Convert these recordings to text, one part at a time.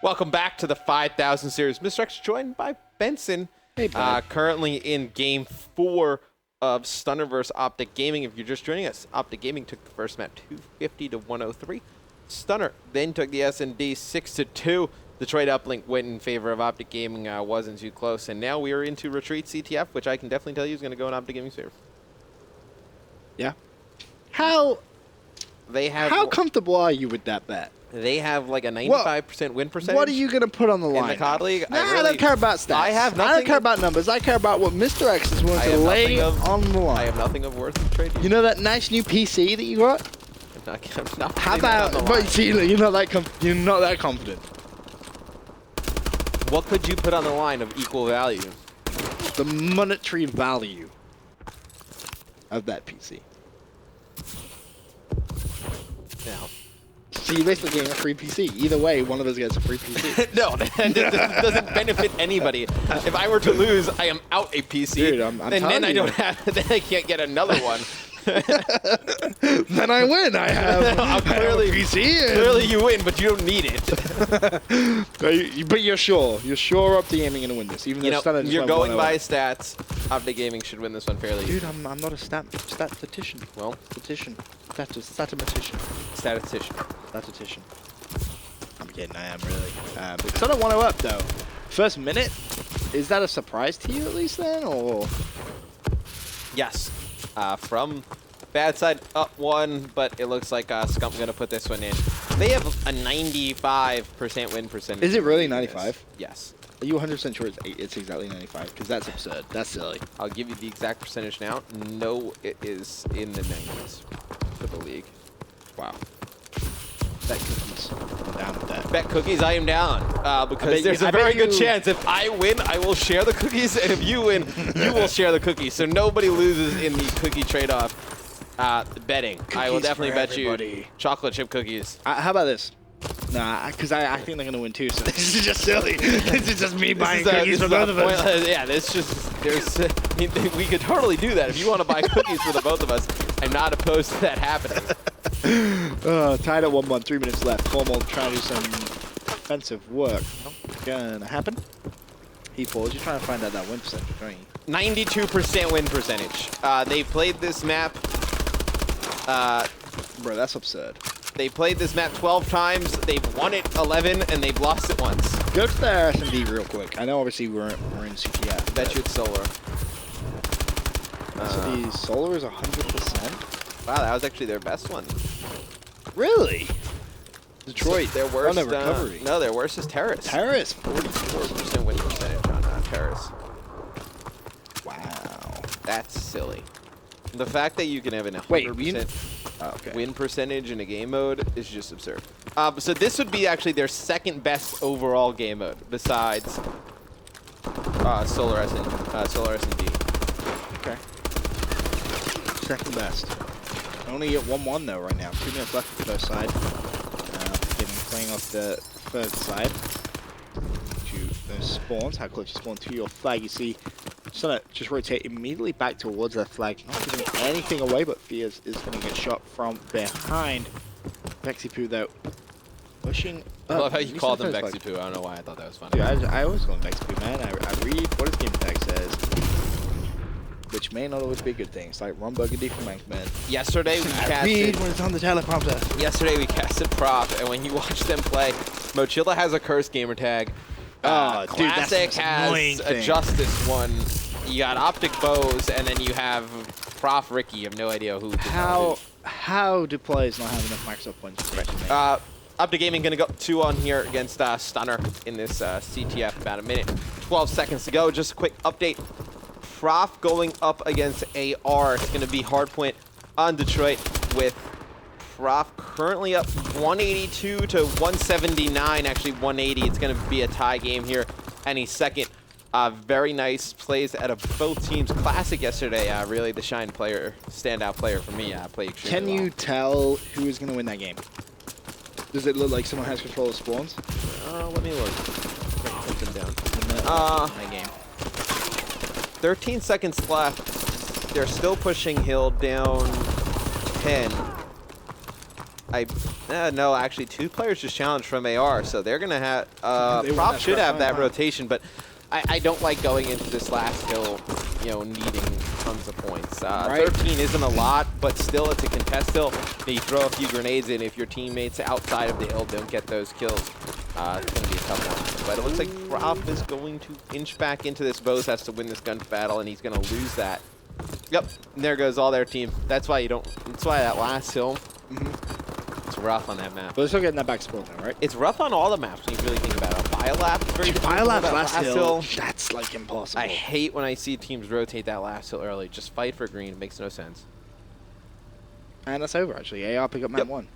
Welcome back to the 5000 series. Mr. X joined by Benson. Hey, bud. Currently in game 4 of Stunner vs. Optic Gaming. If you're just joining us, Optic Gaming took the first map 250 to 103. Stunner then took the S&D 6-2. Detroit Uplink went in favor of Optic Gaming. Wasn't too close. And now we are into Retreat CTF, which I can definitely tell you is going to go in Optic Gaming's favor. Yeah. How comfortable are you with that bet? They have like a 95% win percentage. What are you going to put on the line? In the COD League? I don't care about stats. I have nothing. I don't care about numbers. I care about what Mr. X is willing to lay on the line. I have nothing of worth to trade you. You know that nice new PC that you got? I'm not How about? But see, you're not that confident. What could you put on the line of equal value? The monetary value of that PC. Now. So you're basically getting a free PC. Either way, one of us gets a free PC. No, that doesn't benefit anybody. If I were to lose, I am out a PC. Dude, I'm and then I don't have. Then I can't get another one. Then I win. I have clearly a PC. Clearly, you win, but you don't need it. But you're sure. You're sure Optic Gaming going to win this, even though you're going by stats. Optic Gaming should win this one fairly. Dude, I'm not a statistician. Well, statistician. I'm kidding. I am really. But Stunner 1-0 up though. First minute. Is that a surprise to you at least then, or? Yes. From bad side up 1, but it looks like Scump's going to put this one in. They have a 95% win percentage. Is it really 95? Yes. Are you 100% sure it's exactly 95? Because that's absurd. That's silly. I'll give you the exact percentage now. No, it is in the 90s for the league. Wow. Bet cookies. I'm down with that. Bet cookies, I am down. Because there's a very good chance if I win, I will share the cookies, and if you win, you will share the cookies. So nobody loses in the cookie trade-off betting. Cookies I will definitely bet everybody. you chocolate chip cookies. How about this? Nah, because I think they're going to win too, so this is just silly. This is just me buying cookies for both of us. Yeah, we could totally do that. If you want to buy cookies for the both of us, I'm not opposed to that happening. Tied at 1-1, 3 minutes left. Formal trying to do some offensive work. Not gonna happen. He falls. You're trying to find out that win percentage, aren't you? 92% win percentage. They played this map. Bro, that's absurd. They played this map 12 times. They've won it 11, and they've lost it once. Go to their S&D real quick. I know obviously we're in CTF. Bet you it's Solar. S&D Solar is 100%. Wow, that was actually their best one. Really? Detroit. So their worst. Recovery. No, their worst is Terrace. Terrace, 44% win percentage on Terrace. Wow. That's silly. The fact that you can have an 100% win percentage in a game mode is just absurd. So this would be actually their second best overall game mode, besides Solar S&D. Okay. Second best. Only at 1-1 though right now. 2 minutes left for the first side. Playing off the third side. To those spawns. How close you spawn to your flag. You see Stunner just rotate immediately back towards that flag. Not giving anything away, but Fears is going to get shot from behind. Vexipoo though pushing up. I love how you called him Vexipoo. I don't know why I thought that was funny. Dude, I always call him Vexipoo, man. I read what his game tag says. Which may not always be a good thing. It's like Ron Burgundy from Bankman. Yesterday we casted. Read when it's on the teleprompter. Yesterday we casted Prof, and when you watch them play, Mochila has a cursed gamer tag. Dude, Classic that's has a Justice one. You got Optic Bows, and then you have Prof Ricky. You have no idea who. How do players not have enough Microsoft points to recognize? Optic Gaming gonna go 2 on here against Stunner in this CTF. About a minute, 12 seconds to go. Just a quick update. Prof going up against AR. It's going to be hardpoint on Detroit with Prof currently up 182 to 179. Actually 180. It's going to be a tie game here any second. Very nice plays out of both teams. Classic yesterday. Really the standout player for me. Played extremely well. Can you tell who is going to win that game? Does it look like someone has control of spawns? Let me look. Put them down. That game. 13 seconds left. They're still pushing Hill down 10. No, actually, 2 players just challenged from AR, so they're going to have... They want Prop that should strat have that time, huh? rotation, but I don't like going into this last hill, you know, needing tons of points. Right. 13 isn't a lot, but still, it's a contest hill. You throw a few grenades in. If your teammates outside of the hill don't get those kills, it's going to be a tough one. But it looks like Prop is going to inch back into this. Bose has to win this gun battle, and he's going to lose that. Yep, and there goes all their team. That's why you don't... That's why that last hill... It's rough on that map. But they're still getting that back support now, right? It's rough on all the maps when you really think about it. Biolab is very difficult. Biolab's That last hill, that's like impossible. I hate when I see teams rotate that last hill early. Just fight for green. It makes no sense. And that's over, actually. AR pick up map 1.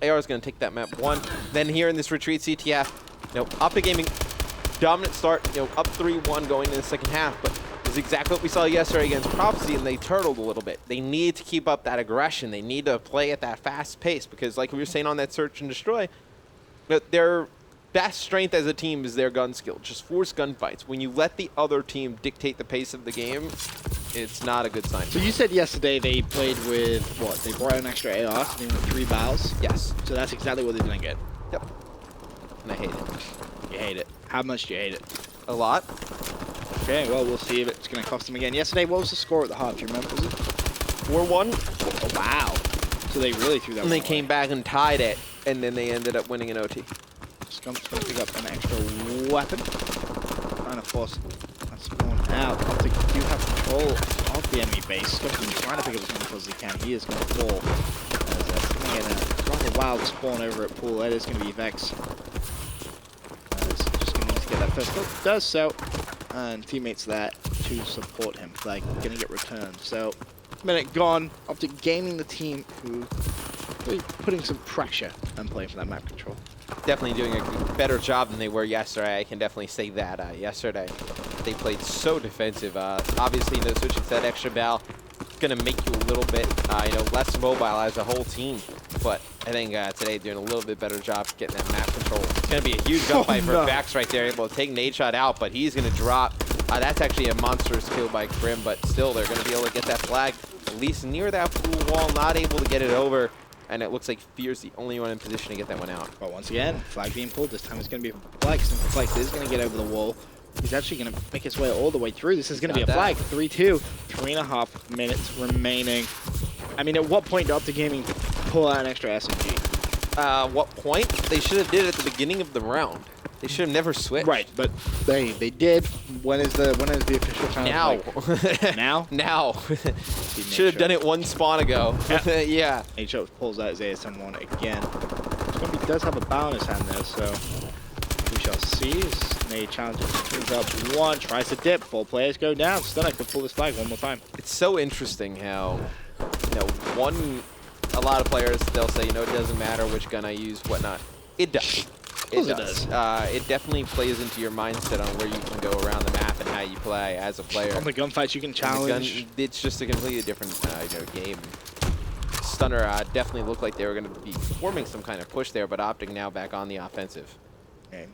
AR is going to take that map 1. Then here in this retreat, CTF, you know, Optic Gaming, dominant start, you know, up 3-1 going into the second half, but it's exactly what we saw yesterday against Prophecy, and they turtled a little bit. They need to keep up that aggression. They need to play at that fast pace because, like we were saying on that search and destroy, their best strength as a team is their gun skill. Just force gunfights. When you let the other team dictate the pace of the game, it's not a good sign. So you said yesterday they played with, what, they brought an extra AR, so they went 3 barrels? Yes. So that's exactly what they're going to get. Yep. And I hate it. You hate it. How much do you hate it? A lot. Okay, well, we'll see if it's going to cost them again. Yesterday, what was the score at the half? Do you remember? Was it 4-1. Oh, wow. So they really threw that And one they came back and tied it, and then they ended up winning an OT. Skunk's going to pick up an extra weapon. Trying to force that spawn out. Optic do have control of the enemy base. Skunk's been trying to pick up as many kills as he can. He is going to fall. As that's going to get a rather wild spawn over at pool. That is going to be Vex. Just going to need to get that first kill. Does so. And teammates there to support him. Flag going to get returned. So, minute gone. Optic gaming the team who really putting some pressure and playing for that map control. Definitely doing a better job than they were yesterday. I can definitely say that. Yesterday, they played so defensive. Obviously, no switching to that extra bal. It's going to make you a little bit, you know, less mobile as a whole team. But I think today doing a little bit better job getting that map control. It's going to be a huge gunfight for Vax right there, able to take nade shot out, but he's going to drop. That's actually a monstrous kill by Krim, but still they're going to be able to get that flag at least near that pool wall, not able to get it over. And it looks like Fear's the only one in position to get that one out. But once again, flag being pulled. This time it's going to be Flex, and Flex is going to get over the wall. He's actually going to make his way all the way through. This is going to be a flag. 3-2, 3.5 minutes remaining. I mean, at what point did Optic Gaming pull out an extra SMG? What point? They should have did it at the beginning of the round. They should have never switched. Right, but they did. When is the official time? Now. Now? Now. Should have done it one spawn ago. Yeah. H.O. pulls out his ASM-1 again. Scumby does have a bow in his hand there, so we shall see. Nade challenges, brings up 1, tries to dip. 4 players go down. Stunner could pull this flag one more time. It's so interesting how, you know, a lot of players, they'll say, you know, it doesn't matter which gun I use, whatnot. It does. It does. It definitely plays into your mindset on where you can go around the map and how you play as a player. On the gunfights, you can challenge. It's just a completely different you know, game. Stunner definitely looked like they were going to be forming some kind of push there, but Optic now back on the offensive. Okay.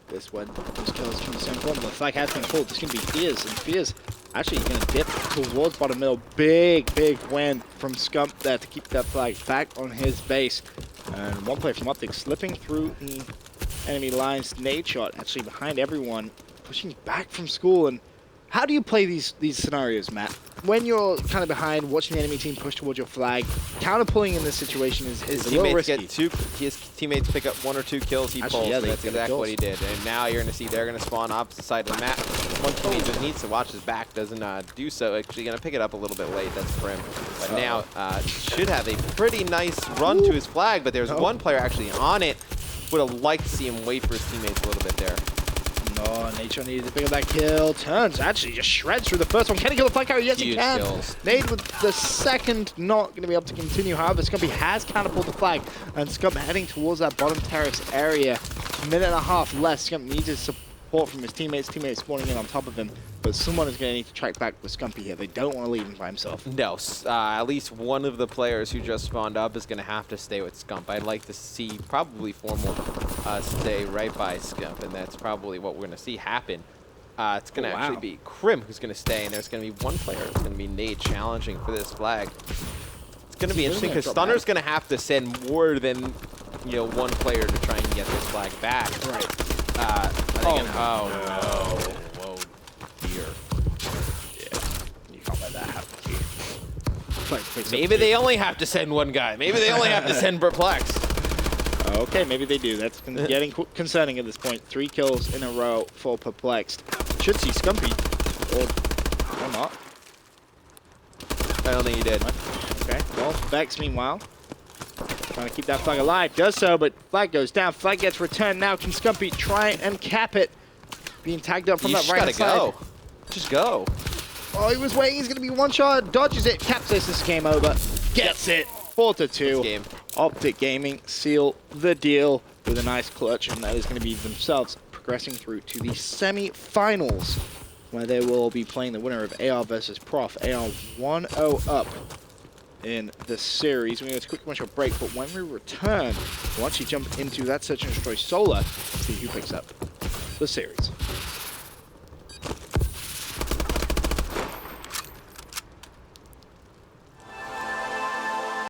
This one, those kills from the same form. The flag has been pulled. This can be Fears, and Fears actually going to dip towards bottom middle. Big win from Scump there to keep that flag back on his base. And one player from Optic slipping through the enemy lines. Nade shot actually behind everyone, pushing back from school. And how do you play these scenarios, Matt? When you're kind of behind, watching the enemy team push towards your flag, counter-pulling in this situation is a little risky. His teammates pick up 1 or 2 kills, he pulls. Yeah, That's exactly what he did. And now you're going to see they're going to spawn opposite side of the map. One teammate just needs to watch his back, doesn't do so. Actually going to pick it up a little bit late, that's Prim. But now should have a pretty nice run to his flag, but there's one player actually on it. Would have liked to see him wait for his teammates a little bit there. No, Nature needed to pick up that kill. Turns, actually just shreds through the first one. Can he kill the flag carrier? Yes, he can. Kills. Nade with the second, not going to be able to continue. However, Scumpy has counterpulled the flag, and Scump heading towards that bottom terrace area. Minute and a half left. Scump needs his support from his teammates. Teammates spawning in on top of him, but someone is going to need to track back with Scumpy here. They don't want to leave him by himself. No, at least one of the players who just spawned up is going to have to stay with Scump. I'd like to see probably Formal stay right by Scump, and that's probably what we're going to see happen. It's going to actually be Krim who's going to stay, and there's going to be one player who's going to be Nade challenging for this flag. It's going to be interesting because Stunner's going to have to send more than, you know, one player to try and get this flag back. Right. Oh, no. Whoa, dear. Yeah, you can't let that happen to you. Maybe they only have to send one guy. Maybe they only have to send Perplex. Okay, maybe they do. That's getting concerning at this point. 3 kills in a row for Perplexed. Should see Scumpy, or not. I don't think he did. Okay, well, Vex, meanwhile, trying to keep that flag alive. Does so, but flag goes down. Flag gets returned. Now can Scumpy try and cap it? Being tagged up from that right side. Just go. Oh, he was waiting. He's going to be one shot. Dodges it. Caps this game over. Gets it. 4-2. Game. Optic Gaming seal the deal with a nice clutch, and that is going to be themselves progressing through to the semi-finals, where they will be playing the winner of AR versus Prof. AR 1-0 up in the series. We're going to take a quick commercial break, but when we return, we'll actually jump into that Search and Destroy Solar to see who picks up the series.